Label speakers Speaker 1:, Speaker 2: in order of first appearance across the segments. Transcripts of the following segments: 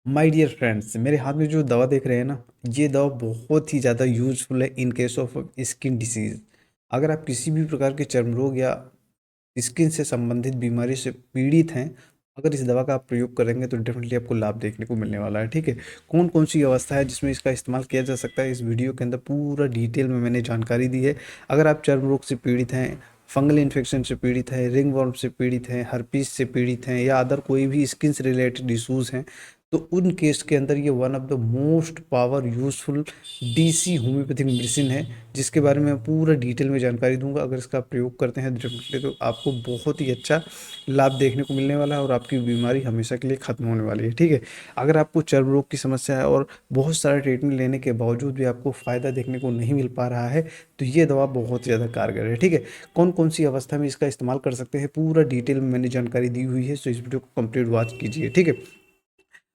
Speaker 1: My dear friends, मेरे हाथ में जो दवा देख रहे हैं ना, ये दवा बहुत ही ज़्यादा यूजफुल है in case of skin disease. अगर आप किसी भी प्रकार के चर्म रोग या स्किन से संबंधित बीमारी से पीड़ित हैं, अगर इस दवा का आप प्रयोग करेंगे तो डेफिनेटली आपको लाभ देखने को मिलने वाला है। ठीक है, कौन कौन सी अवस्था है जिसमें इसका इस्तेमाल किया जा सकता है, इस वीडियो के अंदर पूरा डिटेल में मैंने जानकारी दी है। अगर आप चर्म रोग से पीड़ित हैं, फंगल इन्फेक्शन से पीड़ित है, रिंग वर्म से पीड़ित हैं, हर्पीस से पीड़ित हैं या अदर कोई भी स्किन से रिलेटेड इशूज़ हैं, तो उन केस के अंदर ये one of the most power useful DC homeopathic medicine है, जिसके बारे में मैं पूरा डिटेल में जानकारी दूंगा। अगर इसका प्रयोग करते हैं डेफिनेटली तो आपको बहुत ही अच्छा लाभ देखने को मिलने वाला है और आपकी बीमारी हमेशा के लिए खत्म होने वाली है। ठीक है, अगर आपको चर्म रोग की समस्या है और बहुत सारे ट्रीटमेंट लेने के बावजूद भी आपको फ़ायदा देखने को नहीं मिल पा रहा है, तो ये दवा बहुत ज़्यादा कारगर है। ठीक है, कौन कौन सी अवस्था में इसका इस्तेमाल कर सकते हैं, पूरा डिटेल में मैंने जानकारी दी हुई है, तो इस वीडियो को कंप्लीट वॉच कीजिए। ठीक है,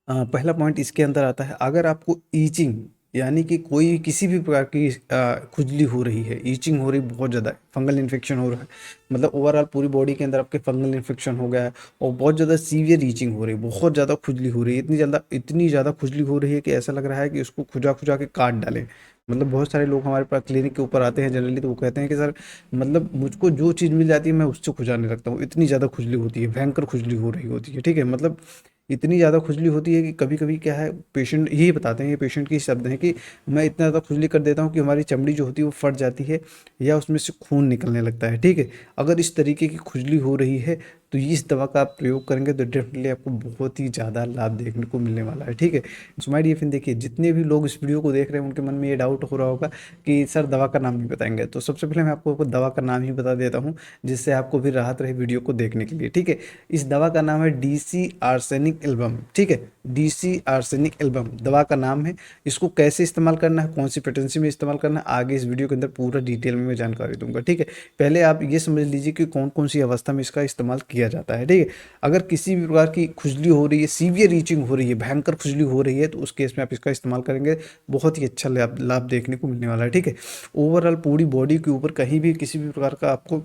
Speaker 1: पहला पॉइंट इसके अंदर आता है, अगर आपको ईचिंग यानी कि कोई किसी भी प्रकार की खुजली हो रही है, ईचिंग हो रही बहुत ज़्यादा, फंगल इन्फेक्शन हो रहा है, मतलब ओवरऑल पूरी बॉडी के अंदर आपके फंगल इन्फेक्शन हो गया है और बहुत ज़्यादा सीवियर ईचिंग हो रही है, बहुत ज़्यादा खुजली हो रही है, इतनी ज़्यादा खुजली हो रही है कि ऐसा लग रहा है कि उसको खुजा खुजा के काट डालें। मतलब बहुत सारे लोग हमारे पास क्लिनिक के ऊपर आते हैं जनरली, तो वो कहते हैं कि सर, मतलब मुझको जो चीज़ मिल जाती है मैं उससे खुजाने लगता हूँ, इतनी ज़्यादा खुजली होती है, भयंकर खुजली हो रही होती है। ठीक है, मतलब इतनी ज़्यादा खुजली होती है कि कभी कभी क्या है, पेशेंट यही बताते हैं, ये पेशेंट की शब्द हैं कि मैं इतना ज़्यादा खुजली कर देता हूँ कि हमारी चमड़ी जो होती है वो फट जाती है या उसमें से खून निकलने लगता है। ठीक है, अगर इस तरीके की खुजली हो रही है तो इस दवा का आप प्रयोग करेंगे तो डेफिनेटली आपको बहुत ही ज़्यादा लाभ देखने को मिलने वाला है। ठीक है, सो माय डियर फ्रेंड, देखिए जितने भी लोग इस वीडियो को देख रहे हैं उनके मन में ये डाउट हो रहा होगा कि सर दवा का नाम नहीं बताएंगे, तो सबसे पहले मैं आपको दवा का नाम ही बता देता हूँ, जिससे आपको भी राहत रहे वीडियो को देखने के लिए। ठीक है, इस दवा का नाम है डीसी आर्सेनिक एल्बम। ठीक है, डीसी आर्सेनिक एल्बम दवा का नाम है। इसको कैसे इस्तेमाल करना है, कौन सी पोटेंसी में इस्तेमाल करना है, आगे इस वीडियो के अंदर पूरा डिटेल में मैं जानकारी दूंगा। ठीक है, पहले आप ये समझ लीजिए कि कौन कौन सी अवस्था में इसका इस्तेमाल किया जाता है। ठीक है, अगर किसी भी प्रकार की खुजली हो रही है, सीवियर रीचिंग हो रही है, भयंकर खुजली हो रही है, तो उस केस में आप इसका इस्तेमाल करेंगे, बहुत ही अच्छा लाभ लाभ देखने को मिलने वाला है। ठीक है, ओवरऑल पूरी बॉडी के ऊपर कहीं भी किसी भी प्रकार का आपको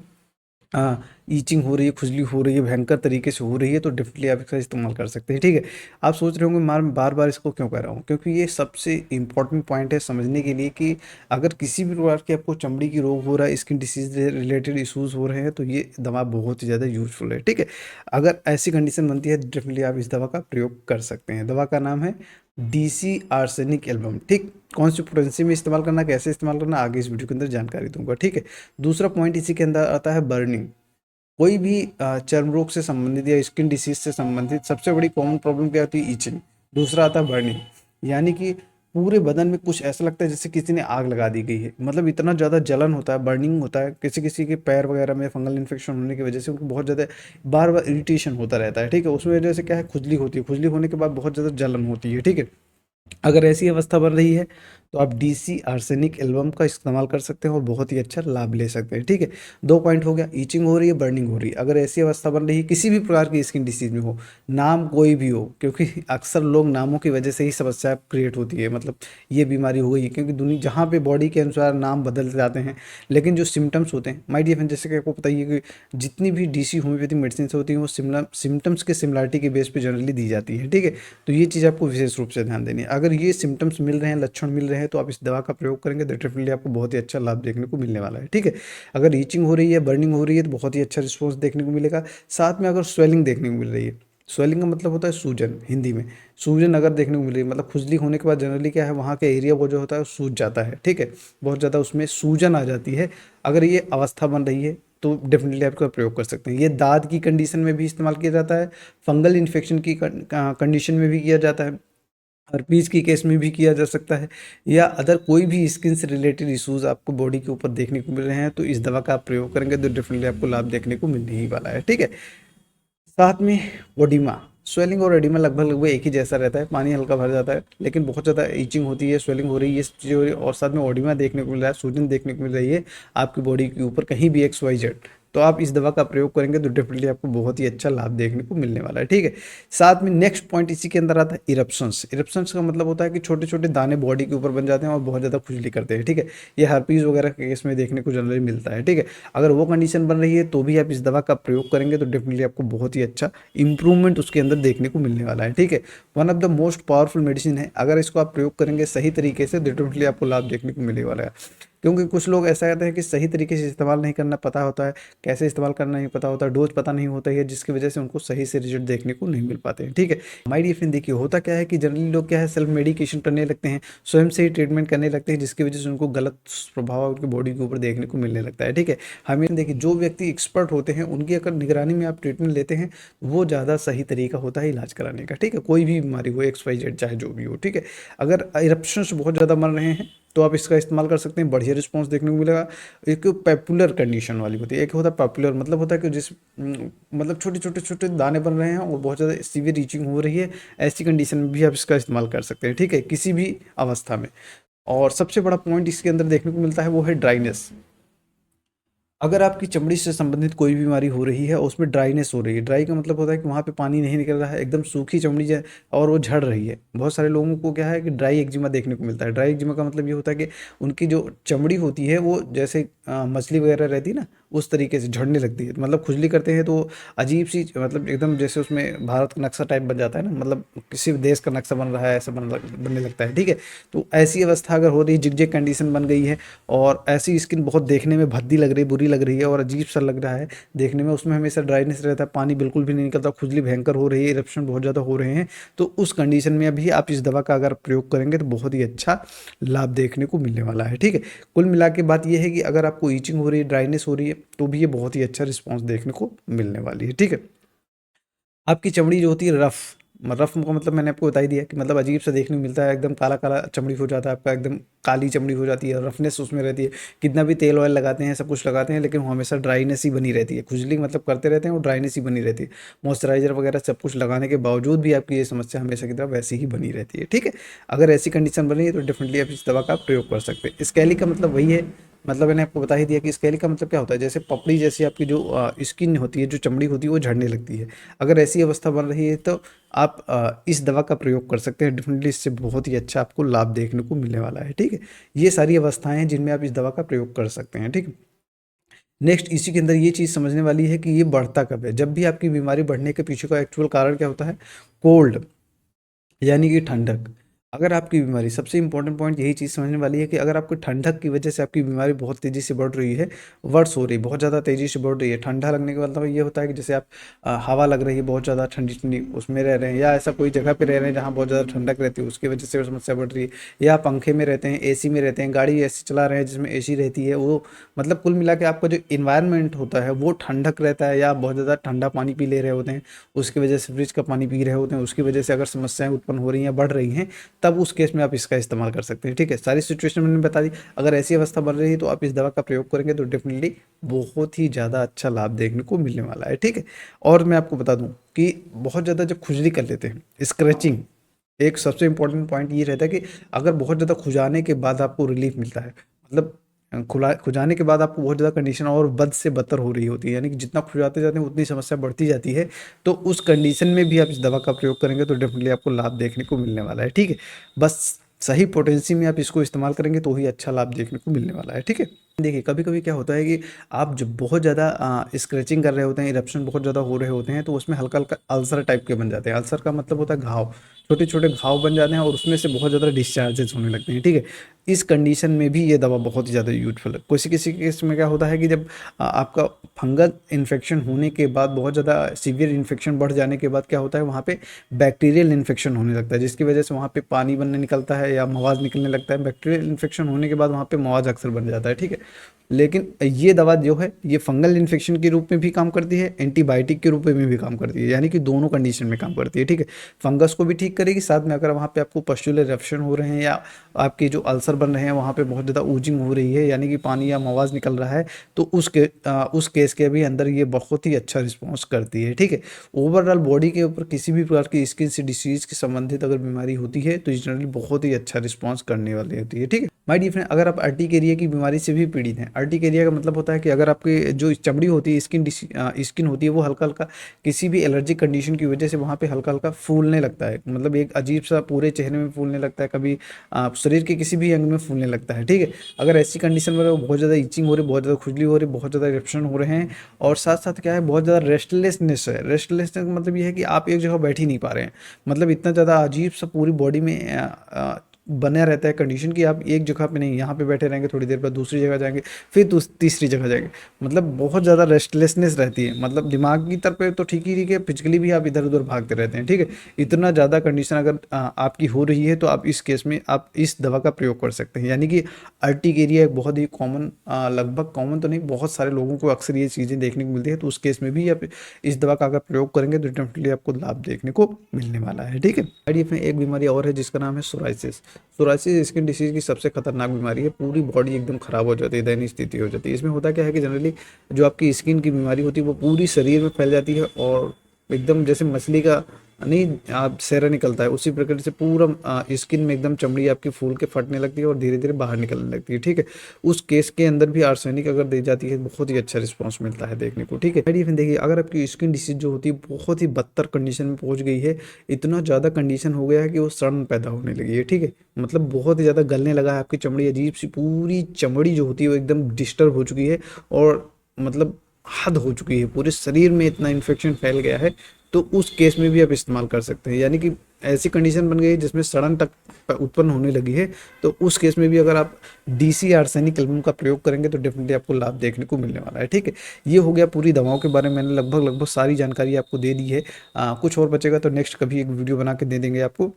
Speaker 1: ईचिंग हो रही है, खुजली हो रही है, भयंकर तरीके से हो रही है, तो डेफिनेटली आप इसका इस्तेमाल कर सकते हैं। ठीक है, आप सोच रहे होंगे मार बार बार इसको क्यों कर रहा हूँ, क्योंकि ये सबसे इंपॉर्टेंट पॉइंट है समझने के लिए कि अगर किसी भी प्रकार की आपको चमड़ी की रोग हो रहा है, स्किन डिसीज रिलेटेड इशूज़ हो रहे हैं, तो ये दवा बहुत ही ज़्यादा यूजफुल है। ठीक है, अगर ऐसी कंडीशन बनती है तो डेफिनेटली आप इस दवा का प्रयोग कर सकते हैं। दवा का नाम है डीसी आर्सेनिक एल्बम। ठीक, कौन सी पोटेंसी में इस्तेमाल करना, कैसे इस्तेमाल करना, आगे इस वीडियो के अंदर जानकारी दूंगा। ठीक है, दूसरा पॉइंट इसी के अंदर आता है बर्निंग। कोई भी चर्म रोग से संबंधित या स्किन डिसीज से संबंधित सबसे बड़ी कॉमन प्रॉब्लम क्या होती है, ईचिंग। दूसरा आता है बर्निंग, यानी कि पूरे बदन में कुछ ऐसा लगता है जैसे किसी ने आग लगा दी गई है, मतलब इतना ज़्यादा जलन होता है, बर्निंग होता है, किसी किसी के पैर वगैरह में फंगल इन्फेक्शन होने की वजह से उनको बहुत ज़्यादा बार बार इरिटेशन होता रहता है। ठीक है, उसमें वजह से क्या है, खुजली होती है, खुजली होने के बाद बहुत ज़्यादा जलन होती है। ठीक है, अगर ऐसी अवस्था बन रही है तो आप डीसी आर्सेनिक एल्बम का इस्तेमाल कर सकते हैं और बहुत ही अच्छा लाभ ले सकते हैं। ठीक है, दो पॉइंट हो गया, ईचिंग हो रही है, बर्निंग हो रही है। अगर ऐसी अवस्था बन रही है किसी भी प्रकार की स्किन डिसीज में हो, नाम कोई भी हो, क्योंकि अक्सर लोग नामों की वजह से ही समस्या क्रिएट होती है, मतलब ये बीमारी हो गई है, क्योंकि दुनिया जहाँ पे बॉडी के अनुसार नाम बदल जाते हैं, लेकिन जो सिम्टम्स होते हैं, माय डियर फ्रेंड, जैसे कि आपको पता ही है कि जितनी भी डीसी होम्योपैथिक मेडिसिन होती हैं वो सिम्टम्स के सिमिलरिटी के बेस पे जनरली दी जाती है। ठीक है, तो ये चीज़ आपको विशेष रूप से ध्यान देनी है। अगर ये सिम्टम्स मिल रहे हैं, लक्षण मिल रहे हैं, तो आप इस दवा का प्रयोग करेंगे तो डेफिनेटली आपको बहुत ही अच्छा लाभ देखने को मिलने वाला है। ठीक है, अगर ईचिंग हो रही है, बर्निंग हो रही है, तो बहुत ही अच्छा रिस्पॉन्स देखने को मिलेगा। साथ में अगर स्वेलिंग देखने को मिल रही है, स्वेलिंग का मतलब होता है सूजन, हिंदी में सूजन अगर देखने को मिल रही है, मतलब खुजली होने के बाद जनरली क्या है, वहाँ का एरिया वो जो होता है वो सूज जाता है। ठीक है, बहुत ज़्यादा उसमें सूजन आ जाती है, अगर ये अवस्था बन रही है तो डेफिनेटली आप इसका प्रयोग कर सकते हैं। ये दाद की कंडीशन में भी इस्तेमाल किया जाता है, फंगल इन्फेक्शन की कंडीशन में भी किया जाता है, हर्पीज की केस में भी किया जा सकता है, या अदर कोई भी स्किन से रिलेटेड इश्यूज आपको बॉडी के ऊपर देखने को मिल रहे हैं, तो इस दवा का आप प्रयोग करेंगे तो डेफिनेटली आपको लाभ देखने को मिलने ही वाला है। ठीक है, साथ में ओडिमा, स्वेलिंग और एडिमा लगभग लगभग एक ही जैसा रहता है, पानी हल्का भर जाता है, लेकिन बहुत ज़्यादा ईचिंग होती है, स्वेलिंग हो रही है, ये सब चीज़ें हो रही है, और साथ में ओडिमा देखने को मिल रहा है, सूजन देखने को मिल रही है आपकी बॉडी के ऊपर कहीं भी XYZ। तो आप इस दवा का प्रयोग करेंगे तो डेफिनेटली आपको बहुत ही अच्छा लाभ देखने को मिलने वाला है। ठीक है, साथ में नेक्स्ट पॉइंट इसी के अंदर आता है इरप्शंस। इरप्शंस का मतलब होता है कि छोटे छोटे दाने बॉडी के ऊपर बन जाते हैं और बहुत ज़्यादा खुजली करते हैं। ठीक है, ये हर्पीज वगैरह के केस में देखने को जनरली मिलता है। ठीक है, अगर वो कंडीशन बन रही है तो भी आप इस दवा का प्रयोग करेंगे तो डेफिनेटली आपको बहुत ही अच्छा इंप्रूवमेंट उसके अंदर देखने को मिलने वाला है। ठीक है, one of the most powerful medicine है, अगर इसको आप प्रयोग करेंगे सही तरीके से डेफिनेटली आपको लाभ देखने को मिलने वाला है। क्योंकि कुछ लोग ऐसा कहते हैं कि सही तरीके से इस्तेमाल नहीं करना पता होता है, कैसे इस्तेमाल करना नहीं पता होता, डोज पता नहीं होता है, जिसकी वजह से उनको सही से रिजल्ट देखने को नहीं मिल पाते हैं। ठीक है, माय डियर फ्रेंड, देखिए होता क्या है कि जनरली लोग क्या है सेल्फ मेडिकेशन करने लगते हैं, स्वयं से ही ट्रीटमेंट करने लगते हैं, जिसकी वजह से उनको गलत प्रभाव उनकी बॉडी के ऊपर देखने को मिलने लगता है। ठीक है, हमें देखिए जो व्यक्ति एक्सपर्ट होते हैं उनकी अगर निगरानी में आप ट्रीटमेंट लेते हैं वो ज़्यादा सही तरीका होता है इलाज कराने का। ठीक है, कोई भी बीमारी हो, XYZ चाहे जो भी हो। ठीक है, अगर इरप्शंस बहुत ज़्यादा मर रहे हैं तो आप इसका इस्तेमाल कर सकते हैं, बढ़िया रिस्पांस देखने को मिलेगा। एक पॉपुलर कंडीशन वाली होती है, एक होता है पॉपुलर, मतलब होता है कि मतलब छोटे छोटे छोटे दाने बन रहे हैं और बहुत ज़्यादा सीवियर रीचिंग हो रही है, ऐसी कंडीशन में भी आप इसका इस्तेमाल कर सकते हैं। ठीक है, किसी भी अवस्था में। और सबसे बड़ा पॉइंट इसके अंदर देखने को मिलता है वो है ड्राइनेस। अगर आपकी चमड़ी से संबंधित कोई बीमारी हो रही है और उसमें ड्राइनेस हो रही है, ड्राई का मतलब होता है कि वहाँ पे पानी नहीं निकल रहा है, एकदम सूखी चमड़ी है और वो झड़ रही है। बहुत सारे लोगों को क्या है कि ड्राई एक्जिमा देखने को मिलता है। ड्राई एक्जिमा का मतलब ये होता है कि उनकी जो चमड़ी होती है वो जैसे मछली वगैरह रहती है ना, उस तरीके से झड़ने लगती है, मतलब खुजली करते हैं तो अजीब सी, मतलब एकदम जैसे उसमें भारत का नक्शा टाइप बन जाता है ना, मतलब किसी देश का नक्शा बन रहा है ऐसा बनने लगता है। ठीक है, तो ऐसी अवस्था अगर हो रही है, जिगजैग कंडीशन बन गई है और ऐसी स्किन बहुत देखने में भद्दी लग रही है, बुरी लग रही है और अजीब सा लग रहा है देखने में, उसमें हमेशा ड्राइनेस रहता है, पानी बिल्कुल भी नहीं निकलता, खुजली भयंकर हो रही है, इरप्शन बहुत ज़्यादा हो रहे हैं, तो उस कंडीशन में अभी आप इस दवा का अगर प्रयोग करेंगे तो बहुत ही अच्छा लाभ देखने को मिलने वाला है। ठीक है, कुल मिला के बात यह है कि अगर आपको ईचिंग हो रही है, ड्राइनेस हो रही है, तो भी ये बहुत ही अच्छा रिस्पॉन्स देखने को मिलने वाली है। ठीक है, आपकी चमड़ी जो होती है रफ, रफ का मतलब मैंने आपको बता ही दिया कि मतलब अजीब सा देखने को मिलता है, एकदम काला काला चमड़ी हो जाता है आपका, एकदम काली चमड़ी हो जाती है, रफनेस उसमें रहती है, कितना भी तेल ऑयल लगाते हैं, सब कुछ लगाते हैं, लेकिन वो हमेशा ड्राइनेस ही बनी रहती है, खुजली मतलब करते रहते हैं, वो ड्राइनेस ही बनी रहती है, मॉइस्चराइजर वगैरह सब कुछ लगाने के बावजूद भी आपकी ये समस्या हमेशा की तरह वैसी ही बनी रहती है। ठीक है, अगर ऐसी कंडीशन बनी है तो डेफिनेटली आप इस दवा का प्रयोग कर सकते हैं। स्कैली का मतलब वही है, मतलब मैंने आपको बता ही दिया कि स्कैली का मतलब क्या होता है, जैसे पपड़ी जैसी आपकी जो स्किन होती है, जो चमड़ी होती है, वो झड़ने लगती है। अगर ऐसी अवस्था बन रही है तो आप इस दवा का प्रयोग कर सकते हैं, डेफिनेटली इससे बहुत ही अच्छा आपको लाभ देखने को मिलने वाला है। ठीक है, ये सारी अवस्थाएं हैं जिनमें आप इस दवा का प्रयोग कर सकते हैं। ठीक है, नेक्स्ट इसी के अंदर ये चीज़ समझने वाली है कि ये बढ़ता कब है। जब भी आपकी बीमारी बढ़ने के पीछे का एक्चुअल कारण क्या होता है, कोल्ड यानी कि ठंडक। अगर आपकी बीमारी, सबसे इंपॉर्टेंट पॉइंट यही चीज़ समझने वाली है कि अगर आपको ठंडक की वजह से आपकी बीमारी बहुत तेज़ी से बढ़ रही है, वर्ष हो रही है, बहुत ज़्यादा तेज़ी से बढ़ रही है, ठंडा लगने का मतलब ये होता है कि जैसे आप हवा लग रही है बहुत ज़्यादा ठंडी ठंडी, उसमें रह रहे हैं, या ऐसा कोई जगह पे रह रहे हैं जहाँ बहुत ज़्यादा ठंडक रहती है, उसकी वजह से वो समस्या बढ़ रही है, या पंखे में रहते हैं, एसी में रहते हैं, गाड़ी ऐसी चला रहे हैं जिसमें एसी रहती है, वो मतलब कुल मिला के आपका जो इन्वायरमेंट होता है वो ठंडक रहता है, या आप बहुत ज़्यादा ठंडा पानी पी ले रहे होते हैं, उसकी वजह से फ्रिज का पानी पी रहे होते हैं, उसकी वजह से अगर समस्याएं उत्पन्न हो रही हैं, बढ़ रही हैं, तब उस केस में आप इसका इस्तेमाल कर सकते हैं। ठीक है, सारी सिचुएशन मैंने बता दी। अगर ऐसी अवस्था बन रही है तो आप इस दवा का प्रयोग करेंगे तो डेफिनेटली बहुत ही ज़्यादा अच्छा लाभ देखने को मिलने वाला है। ठीक है, और मैं आपको बता दूं कि बहुत ज़्यादा जब खुजली कर लेते हैं, स्क्रैचिंग, एक सबसे इंपॉर्टेंट पॉइंट ये रहता है कि अगर बहुत ज़्यादा खुजाने के बाद आपको रिलीफ मिलता है, मतलब खुला खुजाने के बाद आपको बहुत ज़्यादा कंडीशन और बद से बदतर हो रही होती है, यानी कि जितना खुजाते जाते हैं उतनी समस्या बढ़ती जाती है, तो उस कंडीशन में भी आप इस दवा का प्रयोग करेंगे तो डेफिनेटली आपको लाभ देखने को मिलने वाला है। ठीक है, बस सही पोटेंसी में आप इसको इस्तेमाल करेंगे तो ही अच्छा लाभ देखने को मिलने वाला है। ठीक है, देखिए कभी कभी क्या होता है कि आप जब बहुत ज़्यादा स्क्रैचिंग कर रहे होते हैं, इरप्शन बहुत ज़्यादा हो रहे होते हैं, तो उसमें हल्का हल्का अल्सर टाइप के बन जाते हैं। अल्सर का मतलब होता है घाव, छोटे छोटे घाव बन जाते हैं और उसमें से बहुत ज़्यादा डिस्चार्जेस होने लगते हैं। ठीक है, इस कंडीशन में भी ये दवा बहुत ही ज़्यादा यूजफुल है। किसी किसी केस में क्या होता है कि जब आपका फंगल इन्फेक्शन होने के बाद, बहुत ज़्यादा सीवियर इन्फेक्शन बढ़ जाने के बाद क्या होता है, वहाँ पे बैक्टीरियल इन्फेक्शन होने लगता है, जिसकी वजह से वहाँ पे पानी बनने निकलता है या मवाद निकलने लगता है। बैक्टीरियल इन्फेक्शन होने के बाद वहाँ पे मवाद अक्सर बन जाता है। ठीक है, लेकिन ये दवा जो है ये फंगल इन्फेक्शन के रूप में भी काम करती है, एंटीबायोटिक के रूप में भी काम करती है, यानी कि दोनों कंडीशन में काम करती है। ठीक है, फंगस को भी ठीक ठीक करेगी। साथ में अगर वहाँ पे आपको पस्टुलर इरप्शन हो रहे हैं या आपके जो अल्सर बन रहे हैं वहाँ पे बहुत ज़्यादा ऊजिंग हो रही है, यानी कि पानी या मवाज निकल रहा है, तो उस केस के भी अंदर ये बहुत ही अच्छा रिस्पॉन्स करती है। ठीक है, ओवरऑल बॉडी के ऊपर किसी भी प्रकार की स्किन से डिसीज के संबंधित अगर बीमारी होती है तो जनरली बहुत ही अच्छा रिस्पॉन्स करने वाली होती है। ठीक है माय डियर फ्रेंड, अगर आप अर्टिकेरिया की बीमारी से भी पीड़ित हैं, अर्टिकेरिया का मतलब होता है कि अगर आपके जो चमड़ी होती है, स्किन होती है, वो हल्का हल्का किसी भी एलर्जिक कंडीशन की वजह से वहाँ पे हल्का हल्का फूलने लगता है, मतलब एक अजीब सा पूरे चेहरे में फूलने लगता है, कभी शरीर के किसी भी अंग में फूलने लगता है। ठीक है, अगर ऐसी कंडीशन में बहुत ज़्यादा इचिंग हो रही, बहुत ज़्यादा खुजली हो रही, बहुत ज़्यादा इरप्शन हो रहे हैं, और साथ साथ क्या है, बहुत ज़्यादा रेस्टलेसनेस है। रेस्टलेसनेस मतलब ये है कि आप एक जगह बैठ ही नहीं पा रहे हैं, मतलब इतना ज़्यादा अजीब सा पूरी बॉडी में बना रहता है कंडीशन कि आप एक जगह पे नहीं, यहाँ पे बैठे रहेंगे, थोड़ी देर बाद दूसरी जगह जाएंगे, फिर तीसरी जगह जाएंगे, मतलब बहुत ज़्यादा रेस्टलेसनेस रहती है। मतलब दिमाग की तरफ पे तो ठीक है, फिजिकली भी आप इधर उधर भागते रहते हैं। ठीक है, इतना ज़्यादा कंडीशन अगर आपकी हो रही है तो आप इस केस में आप इस दवा का प्रयोग कर सकते हैं, यानी कि अर्टिकेरिया एक बहुत ही कॉमन, लगभग कॉमन तो नहीं, बहुत सारे लोगों को अक्सर ये चीज़ें देखने को मिलती है, तो उस केस में भी आप इस दवा का अगर प्रयोग करेंगे तो डेफिनेटली आपको लाभ देखने को मिलने वाला है। ठीक है, एक बीमारी और है जिसका नाम है सोराइसिस। सोराइसिस स्किन डिसीज की सबसे खतरनाक बीमारी है, पूरी बॉडी एकदम खराब हो जाती है, दयनीय स्थिति हो जाती है। इसमें होता क्या है कि जनरली जो आपकी स्किन की बीमारी होती है वो पूरी शरीर में फैल जाती है, और एकदम जैसे मछली का नहीं आप सेरा निकलता है, उसी प्रकार से पूरा स्किन में एकदम चमड़ी आपकी फूल के फटने लगती है और धीरे धीरे बाहर निकलने लगती है। ठीक है, उस केस के अंदर भी आर्सेनिक अगर दी जाती है बहुत ही अच्छा रिस्पॉन्स मिलता है देखने को। ठीक है, देखिए अगर आपकी स्किन डिसीज जो होती है बहुत ही बदतर कंडीशन में पहुंच गई है, इतना ज़्यादा कंडीशन हो गया है कि वो सड़न पैदा होने लगी है। ठीक है, मतलब बहुत ही ज़्यादा गलने लगा है, आपकी चमड़ी अजीब सी पूरी चमड़ी जो होती है वो एकदम डिस्टर्ब हो चुकी है, और मतलब हद हो चुकी है, पूरे शरीर में इतना इन्फेक्शन फैल गया है, तो उस केस में भी आप इस्तेमाल कर सकते हैं। यानी कि ऐसी कंडीशन बन गई है जिसमें सड़न तक उत्पन्न होने लगी है, तो उस केस में भी अगर आप डीसी आर्सेनिक एल्बम का प्रयोग करेंगे तो डेफिनेटली आपको लाभ देखने को मिलने वाला है। ठीक है, ये हो गया पूरी दवाओं के बारे में, मैंने लगभग सारी जानकारी आपको दे दी है। कुछ और बचेगा तो नेक्स्ट कभी एक वीडियो बना के दे देंगे आपको।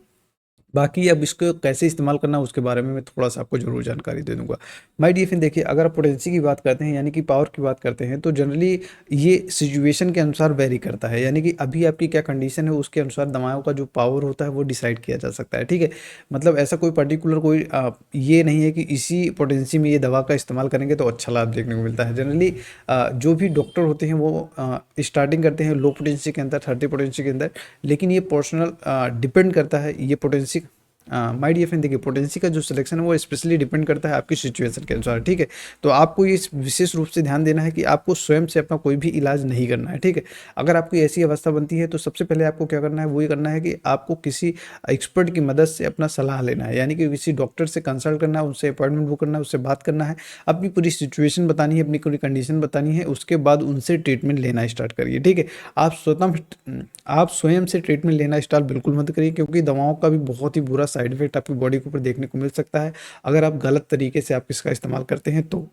Speaker 1: बाकी अब इसको कैसे इस्तेमाल करना है उसके बारे में मैं थोड़ा सा आपको जरूर जानकारी दे दूंगा। माय डियर फ्रेंड, देखिए अगर आप पोटेंसी की बात करते हैं, यानी कि पावर की बात करते हैं, तो जनरली ये सिचुएशन के अनुसार वेरी करता है, यानी कि अभी आपकी क्या कंडीशन है उसके अनुसार दवाओं का जो पावर होता है वो डिसाइड किया जा सकता है। ठीक है, मतलब ऐसा कोई पर्टिकुलर कोई ये नहीं है कि इसी पोटेंसी में ये दवा का इस्तेमाल करेंगे तो अच्छा लाभ देखने को मिलता है। जनरली जो भी डॉक्टर होते हैं वो स्टार्टिंग करते हैं लो पोटेंसी के अंदर, 30 पोटेंसी के अंदर, लेकिन ये पर्सनल डिपेंड करता है ये पोटेंसी। माय डियर फ्रेंड, देखिए पोटेंसी का जो सिलेक्शन है वो स्पेशली डिपेंड करता है आपकी सिचुएशन के अनुसार। ठीक है, तो आपको ये विशेष रूप से ध्यान देना है कि आपको स्वयं से अपना कोई भी इलाज नहीं करना है। ठीक है, अगर आपको ऐसी अवस्था बनती है तो सबसे पहले आपको क्या करना है, वो ये करना है कि आपको किसी एक्सपर्ट की मदद से अपना सलाह लेना है, यानी कि किसी डॉक्टर से कंसल्ट करना है, उनसे अपॉइंटमेंट बुक करना है, उससे बात करना है, अपनी पूरी सिचुएशन बतानी है, अपनी पूरी कंडीशन बतानी है, उसके बाद उनसे ट्रीटमेंट लेना स्टार्ट करिए। ठीक है, आप स्वयं से ट्रीटमेंट लेना स्टार्ट बिल्कुल मत करिए, क्योंकि दवाओं का भी बहुत ही बुरा साइड इफेक्ट आपकी बॉडी के ऊपर देखने को मिल सकता है अगर आप गलत तरीके से आप इसका इस्तेमाल करते हैं तो।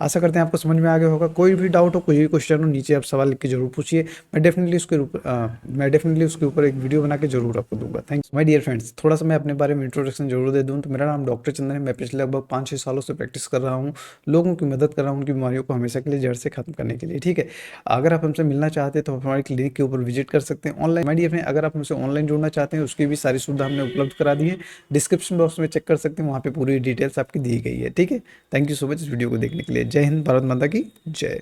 Speaker 1: आशा करते हैं आपको समझ में आ गया होगा। कोई भी डाउट हो, कोई भी क्वेश्चन हो, नीचे आप सवाल लिख के जरूर पूछिए, मैं डेफिनेटली उसके ऊपर एक वीडियो बना के जरूर आपको दूंगा। Thanks my dear friends. थोड़ा सा मैं अपने बारे में इंट्रोडक्शन जरूर दे दूं, तो मेरा नाम डॉक्टर चंदन है। मैं पिछले लगभग 5-6 सालों से प्रैक्टिस कर रहा हूँ, लोगों की मदद कर रहा हूँ उनकी बीमारियों को हमेशा के लिए जड़ से खत्म करने के लिए। ठीक है, अगर आप हमसे मिलना चाहते हैं तो हमारे क्लिनिक के ऊपर विजिट कर सकते हैं ऑनलाइन। माय डियर फ्रेंड, अगर आप हमसे ऑनलाइन जुड़ना चाहते हैं उसकी भी सारी सुविधा हमने उपलब्ध करा दी है, डिस्क्रिप्शन बॉक्स में चेक कर सकते हैं, वहाँ पे पूरी डिटेल्स आपकी दी गई है। ठीक है, थैंक यू सो मच इस वीडियो को देखने के लिए। जय हिंद, भारत माता की जय।